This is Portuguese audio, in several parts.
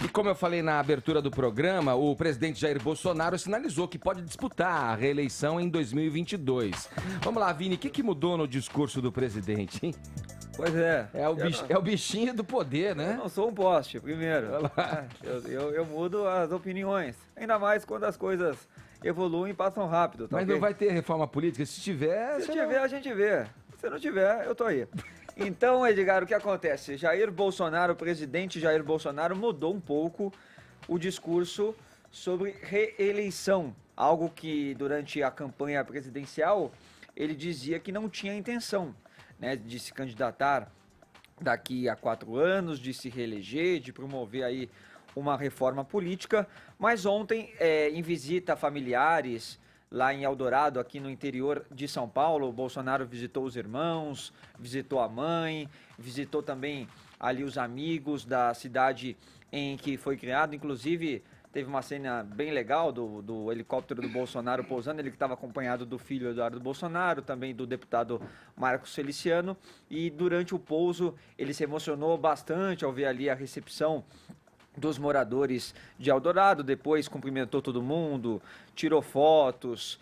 E como eu falei na abertura do programa, o presidente Jair Bolsonaro sinalizou que pode disputar a reeleição em 2022. Vamos lá, Vini, o que mudou no discurso do presidente, hein? Pois é. É o bichinho do poder, né? Eu não sou um poste, primeiro. Eu mudo as opiniões. Ainda mais quando as coisas evoluem e passam rápido. Tá? Mas okay? não vai ter reforma política? Se tiver... Se tiver, a gente vê. Se não tiver, eu tô aí. Então, Edgar, o que acontece? Jair Bolsonaro, o presidente Jair Bolsonaro, mudou um pouco o discurso sobre reeleição. Algo que, durante a campanha presidencial, ele dizia que não tinha intenção, né, de se candidatar daqui a 4 anos, de se reeleger, de promover aí uma reforma política. Mas ontem, em visita a familiares lá em Eldorado, aqui no interior de São Paulo, o Bolsonaro visitou os irmãos, visitou a mãe, visitou também ali os amigos da cidade em que foi criado. Inclusive, teve uma cena bem legal do helicóptero do Bolsonaro pousando, ele que estava acompanhado do filho Eduardo Bolsonaro, também do deputado Marcos Feliciano, e durante o pouso ele se emocionou bastante ao ver ali a recepção dos moradores de Eldorado. Depois cumprimentou todo mundo, tirou fotos,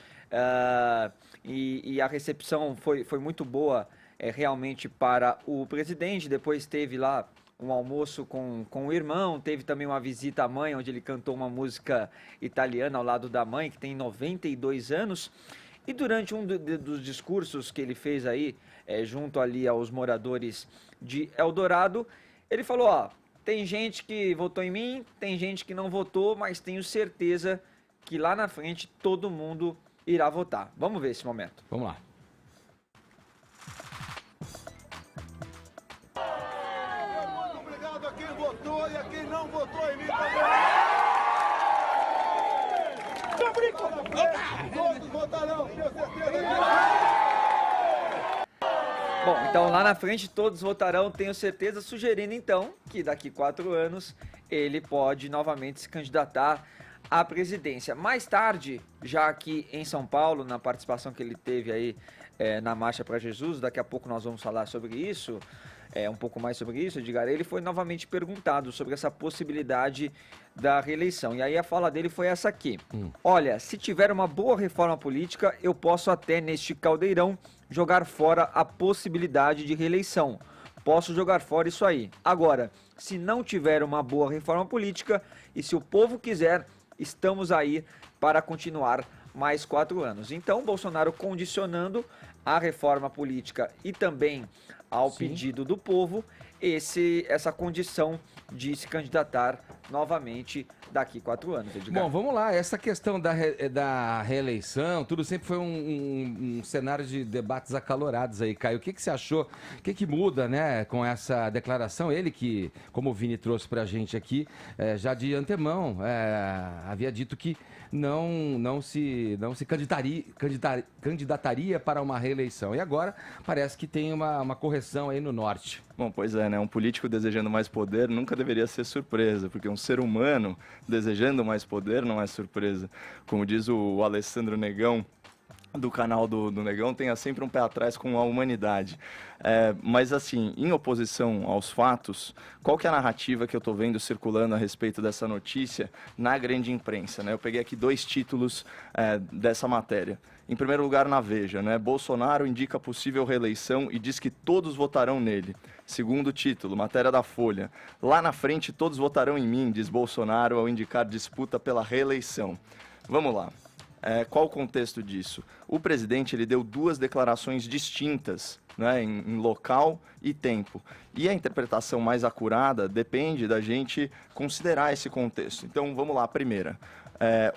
e a recepção foi muito boa realmente para o presidente. Depois teve lá um almoço com o irmão, teve também uma visita à mãe, onde ele cantou uma música italiana ao lado da mãe, que tem 92 anos. E durante um dos discursos que ele fez aí, junto ali aos moradores de Eldorado, ele falou, ó, tem gente que votou em mim, tem gente que não votou, mas tenho certeza que lá na frente todo mundo irá votar. Vamos ver esse momento. Vamos lá. Muito obrigado a quem votou e a quem não votou em mim também. Todos votarão, tenho certeza. Bom, então lá na frente todos votarão, tenho certeza, sugerindo então que daqui 4 anos ele pode novamente se candidatar à presidência. Mais tarde, já aqui em São Paulo, na participação que ele teve aí na Marcha para Jesus, daqui a pouco nós vamos falar sobre isso, um pouco mais sobre isso, Edgar, ele foi novamente perguntado sobre essa possibilidade da reeleição. E aí a fala dele foi essa aqui. Olha, se tiver uma boa reforma política, eu posso até neste caldeirão jogar fora a possibilidade de reeleição. Posso jogar fora isso aí. Agora, se não tiver uma boa reforma política e se o povo quiser, estamos aí para continuar mais 4 anos. Então, Bolsonaro condicionando a reforma política e também ao pedido do povo, essa condição de se candidatar novamente daqui 4 anos, Edgar. Bom, vamos lá. Essa questão da reeleição, tudo sempre foi um cenário de debates acalorados aí, Caio. O que você achou? O que muda, né, com essa declaração? Ele que, como o Vini trouxe pra gente aqui, já de antemão, havia dito que não se candidataria para uma reeleição. E agora parece que tem uma correção aí no norte. Bom, pois é, né? Um político desejando mais poder nunca deveria ser surpresa, porque um ser humano desejando mais poder não é surpresa. Como diz o Alessandro Negão, do canal do Negão, tenha sempre um pé atrás com a humanidade. Mas assim, em oposição aos fatos, qual que é a narrativa que eu estou vendo circulando a respeito dessa notícia na grande imprensa, né? Eu peguei aqui 2 títulos dessa matéria. Em primeiro lugar, na Veja, né? Bolsonaro indica possível reeleição e diz que todos votarão nele. Segundo título, matéria da Folha. Lá na frente todos votarão em mim, diz Bolsonaro ao indicar disputa pela reeleição. Vamos lá. Qual o contexto disso? O presidente ele deu 2 declarações distintas, né, em local e tempo. E a interpretação mais acurada depende da gente considerar esse contexto. Então, vamos lá, a primeira.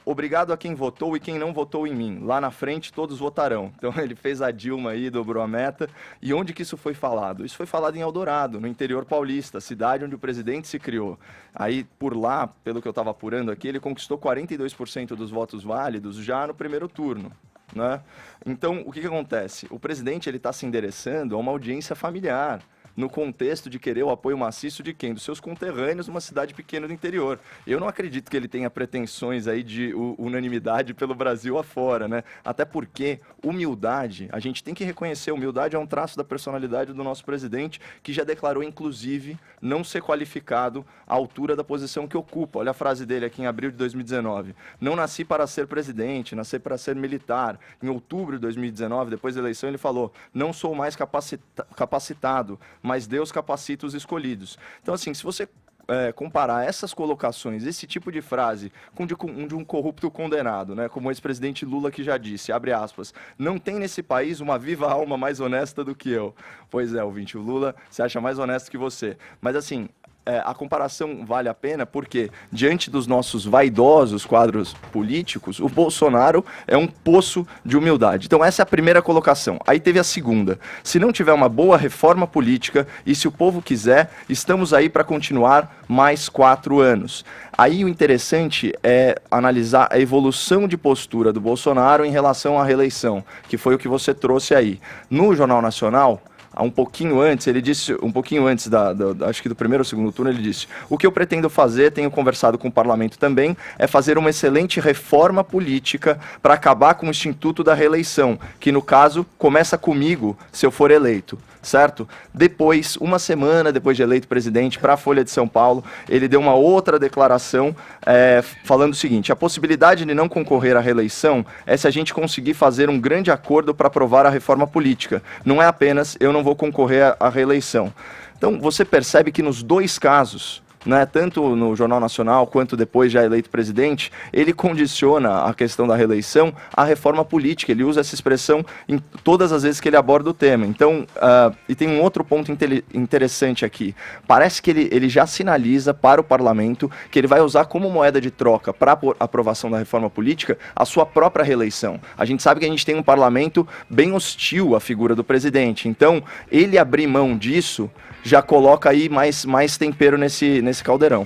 Obrigado a quem votou e quem não votou em mim. Lá na frente todos votarão. Então ele fez a Dilma aí, dobrou a meta. E onde que isso foi falado? Isso foi falado em Eldorado, no interior paulista, cidade onde o presidente se criou. Aí por lá, pelo que eu estava apurando aqui, ele conquistou 42% dos votos válidos já no primeiro turno, né? Então o que acontece? O presidente ele está se endereçando a uma audiência familiar. no contexto de querer o apoio maciço de quem? Dos seus conterrâneos numa cidade pequena do interior. Eu não acredito que ele tenha pretensões aí de unanimidade pelo Brasil afora, né? Até porque humildade, a gente tem que reconhecer, humildade é um traço da personalidade do nosso presidente, que já declarou, inclusive, não ser qualificado à altura da posição que ocupa. Olha a frase dele aqui em abril de 2019. Não nasci para ser presidente, nasci para ser militar. Em outubro de 2019, depois da eleição, ele falou, não sou mais capacitado, mas Deus capacita os escolhidos. Então, assim, se você comparar essas colocações, esse tipo de frase, com de um corrupto condenado, né, como o ex-presidente Lula que já disse, abre aspas, não tem nesse país uma viva alma mais honesta do que eu. Pois é, ouvinte, o Lula se acha mais honesto que você. Mas, assim, a comparação vale a pena porque, diante dos nossos vaidosos quadros políticos, o Bolsonaro é um poço de humildade. Então essa é a primeira colocação. Aí teve a segunda. Se não tiver uma boa reforma política e se o povo quiser, estamos aí para continuar mais 4 anos. Aí o interessante é analisar a evolução de postura do Bolsonaro em relação à reeleição, que foi o que você trouxe aí. No Jornal Nacional, um pouquinho antes, ele disse, acho que do primeiro ou segundo turno, ele disse, o que eu pretendo fazer, tenho conversado com o parlamento também, é fazer uma excelente reforma política para acabar com o Instituto da Reeleição, que no caso começa comigo se eu for eleito, certo? Depois, uma semana depois de eleito presidente, para a Folha de São Paulo, ele deu uma outra declaração falando o seguinte, a possibilidade de não concorrer à reeleição é se a gente conseguir fazer um grande acordo para aprovar a reforma política. Não é apenas eu não vou concorrer à reeleição. Então, você percebe que nos dois casos, né, tanto no Jornal Nacional quanto depois já eleito presidente, ele condiciona a questão da reeleição à reforma política. Ele usa essa expressão em todas as vezes que ele aborda o tema. Então, e tem um outro ponto interessante aqui. Parece que ele já sinaliza para o parlamento que ele vai usar como moeda de troca para a aprovação da reforma política a sua própria reeleição. A gente sabe que a gente tem um parlamento bem hostil à figura do presidente. Então, ele abrir mão disso já coloca aí mais tempero nesse caldeirão.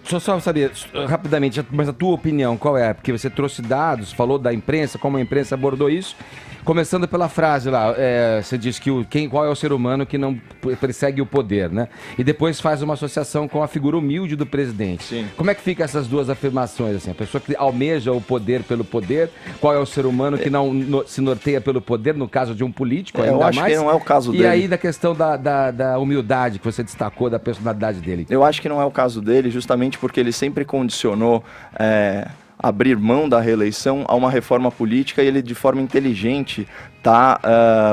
Deixa eu só saber, rapidamente, mas a tua opinião qual é? Porque você trouxe dados, falou da imprensa, como a imprensa abordou isso. Começando pela frase lá, você diz que qual é o ser humano que não persegue o poder, né? E depois faz uma associação com a figura humilde do presidente. Sim. Como é que fica essas duas afirmações? Assim? A pessoa que almeja o poder pelo poder, qual é o ser humano que não se norteia pelo poder, no caso de um político, ainda eu acho mais? que não é o caso dele. E aí da questão da humildade que você destacou, da personalidade dele. Eu acho que não é o caso dele, justamente porque ele sempre condicionou abrir mão da reeleição a uma reforma política e ele, de forma inteligente, está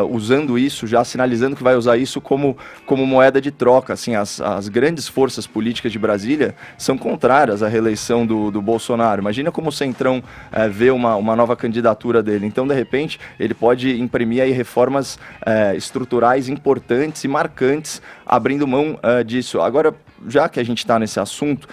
usando isso, já sinalizando que vai usar isso como moeda de troca. Assim, as grandes forças políticas de Brasília são contrárias à reeleição do Bolsonaro. Imagina como o Centrão vê uma nova candidatura dele. Então, de repente, ele pode imprimir aí reformas estruturais importantes e marcantes, abrindo mão disso. Agora, já que a gente está nesse assunto,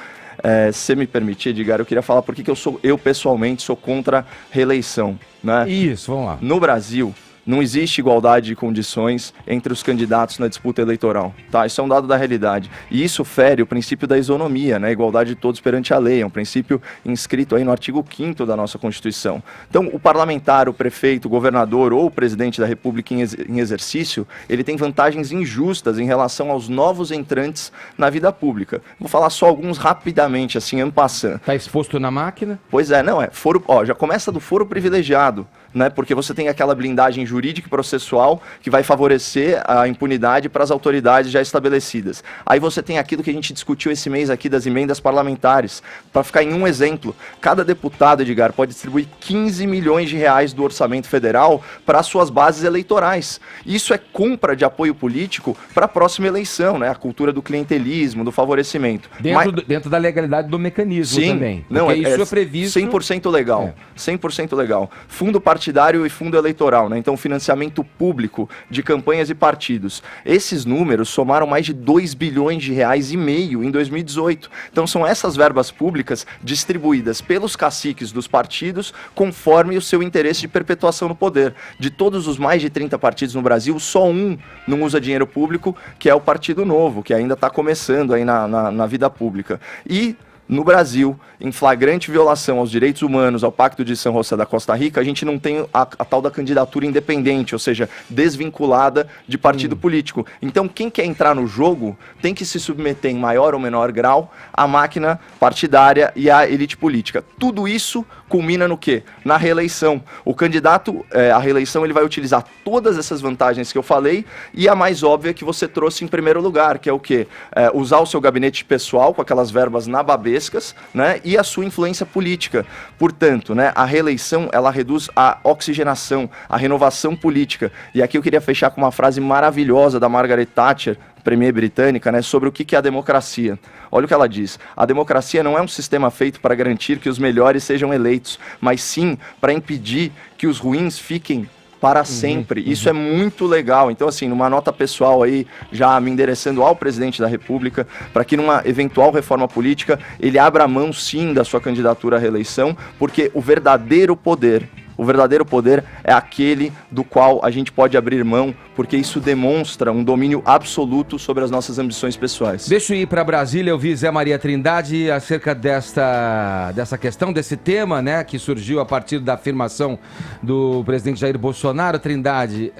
se me permitir, Edgar, eu queria falar por que eu pessoalmente sou contra a reeleição, né? Isso, vamos lá. No Brasil, não existe igualdade de condições entre os candidatos na disputa eleitoral, tá? Isso é um dado da realidade. E isso fere o princípio da isonomia, né? Igualdade de todos perante a lei, é um princípio inscrito aí no artigo 5º da nossa Constituição. Então, o parlamentar, o prefeito, o governador ou o presidente da República em exercício, ele tem vantagens injustas em relação aos novos entrantes na vida pública. Vou falar só alguns rapidamente, assim, en passant. Tá exposto na máquina? Pois é, não, já começa do foro privilegiado, né? Porque você tem aquela blindagem jurídica e processual que vai favorecer a impunidade para as autoridades já estabelecidas. Aí você tem aquilo que a gente discutiu esse mês aqui das emendas parlamentares. Para ficar em um exemplo, cada deputado, Edgar, pode distribuir 15 milhões de reais do orçamento federal para suas bases eleitorais. Isso é compra de apoio político para a próxima eleição, né? A cultura do clientelismo, do favorecimento. Dentro da legalidade do mecanismo. Sim, também. Não, isso é previsto. 100% legal. 100% legal. Fundo partidário e fundo eleitoral, né? Então, financiamento público de campanhas e partidos. Esses números somaram mais de 2 bilhões de reais e meio em 2018. Então, são essas verbas públicas distribuídas pelos caciques dos partidos conforme o seu interesse de perpetuação no poder. De todos os mais de 30 partidos no Brasil, só um não usa dinheiro público, que é o Partido Novo, que ainda está começando aí na vida pública. E no Brasil, em flagrante violação aos direitos humanos, ao Pacto de San José da Costa Rica, a gente não tem a tal da candidatura independente, ou seja, desvinculada de partido político. Então, quem quer entrar no jogo tem que se submeter em maior ou menor grau à máquina partidária e à elite política. Tudo isso culmina no quê? Na reeleição. O candidato à reeleição ele vai utilizar todas essas vantagens que eu falei e a mais óbvia que você trouxe em primeiro lugar, que é o quê? Usar o seu gabinete pessoal com aquelas verbas nababescas, né? E a sua influência política. Portanto, né, a reeleição ela reduz a oxigenação, a renovação política. E aqui eu queria fechar com uma frase maravilhosa da Margaret Thatcher, premier britânica, né, sobre o que é a democracia. Olha o que ela diz. A democracia não é um sistema feito para garantir que os melhores sejam eleitos, mas sim para impedir que os ruins fiquem para sempre. Isso é muito legal. Então, assim, numa nota pessoal aí, já me endereçando ao presidente da República, para que numa eventual reforma política, ele abra mão, sim, da sua candidatura à reeleição, porque o verdadeiro poder é aquele do qual a gente pode abrir mão, porque isso demonstra um domínio absoluto sobre as nossas ambições pessoais. Deixa eu ir para Brasília, eu vi Zé Maria Trindade acerca dessa questão, desse tema, né, que surgiu a partir da afirmação do presidente Jair Bolsonaro. Trindade,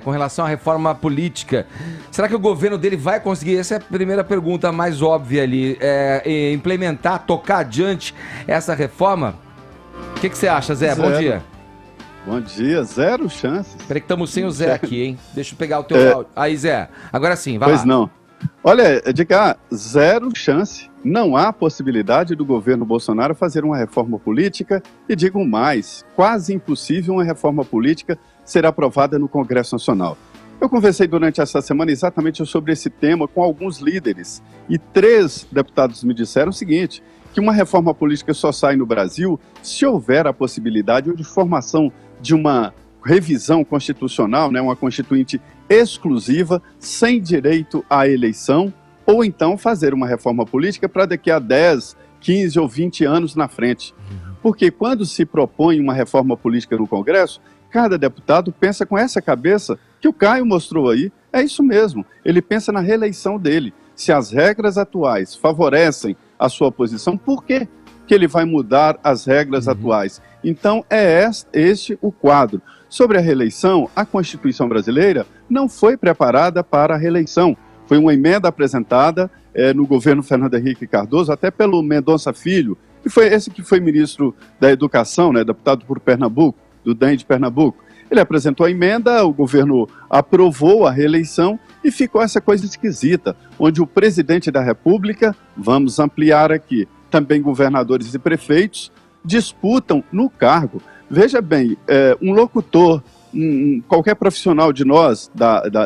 com relação à reforma política, será que o governo dele vai conseguir, essa é a primeira pergunta mais óbvia ali, implementar, tocar adiante essa reforma? O que você acha, Zé? Bom dia. Bom dia, zero chances. Peraí que estamos sem o Zé aqui, hein? Deixa eu pegar o teu áudio. Aí, Zé, agora sim, vai lá. Pois não. Olha, Edgar, zero chance. Não há possibilidade do governo Bolsonaro fazer uma reforma política e, digo mais, quase impossível uma reforma política ser aprovada no Congresso Nacional. Eu conversei durante essa semana exatamente sobre esse tema com alguns líderes e 3 deputados me disseram o seguinte, que uma reforma política só sai no Brasil se houver a possibilidade de formação de uma revisão constitucional, né, uma constituinte exclusiva, sem direito à eleição, ou então fazer uma reforma política para daqui a 10, 15 ou 20 anos na frente. Porque quando se propõe uma reforma política no Congresso, cada deputado pensa com essa cabeça que o Caio mostrou aí, é isso mesmo, ele pensa na reeleição dele. Se as regras atuais favorecem a sua posição, por que ele vai mudar as regras atuais? Então, é este o quadro. Sobre a reeleição, a Constituição brasileira não foi preparada para a reeleição. Foi uma emenda apresentada no governo Fernando Henrique Cardoso, até pelo Mendonça Filho, que foi esse que foi ministro da Educação, né, deputado por Pernambuco, do DEM de Pernambuco. Ele apresentou a emenda, o governo aprovou a reeleição e ficou essa coisa esquisita, onde o presidente da República, vamos ampliar aqui, também governadores e prefeitos, disputam no cargo. Veja bem, um locutor, qualquer profissional de nós,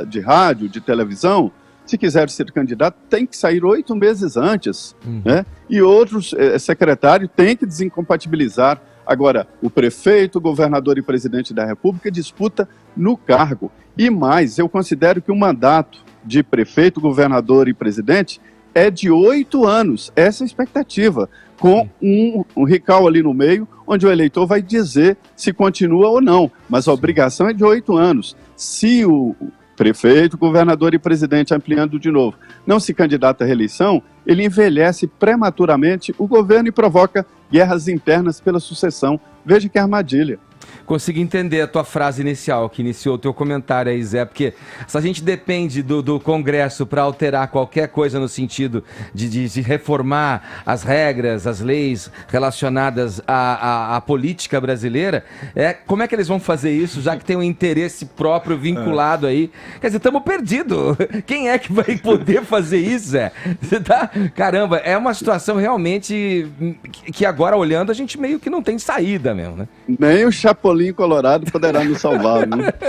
de rádio, de televisão, se quiser ser candidato, tem que sair 8 meses antes, né? E outros secretários têm que desincompatibilizar. Agora, o prefeito, o governador e presidente da República disputa no cargo. E mais, eu considero que o mandato de prefeito, governador e presidente é de 8 anos. Essa é a expectativa, com um rical ali no meio, onde o eleitor vai dizer se continua ou não. Mas a obrigação é de 8 anos. Se o prefeito, governador e presidente, ampliando de novo, não se candidata à reeleição, ele envelhece prematuramente o governo e provoca guerras internas pela sucessão. Veja que armadilha. Consegui entender a tua frase inicial, que iniciou o teu comentário aí, Zé, porque se a gente depende do Congresso para alterar qualquer coisa no sentido de reformar as regras, as leis relacionadas à política brasileira, como é que eles vão fazer isso, já que tem um interesse próprio vinculado aí? Quer dizer, estamos perdidos. Quem é que vai poder fazer isso, Zé? Caramba, é uma situação realmente que agora, olhando, a gente meio que não tem saída mesmo, né? Nem o Chapolin Colorado poderá nos salvar, né?